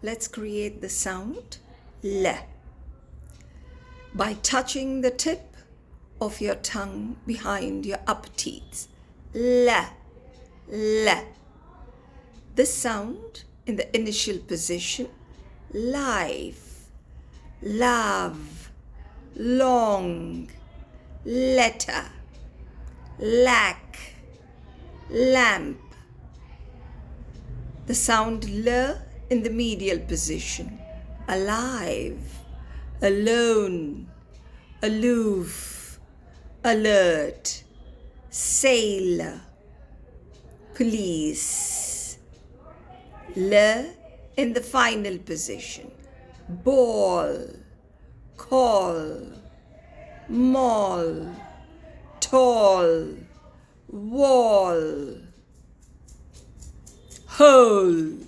Let's create the sound le by touching the tip of your tongue behind your upper teeth. Le, le. This sound in the initial position, life, love, long, letter, lack, lamp. The sound l in the medial position, alive, alone, aloof, alert, sailor, police. L in the final position, ball, call, mall, tall, wall, hole.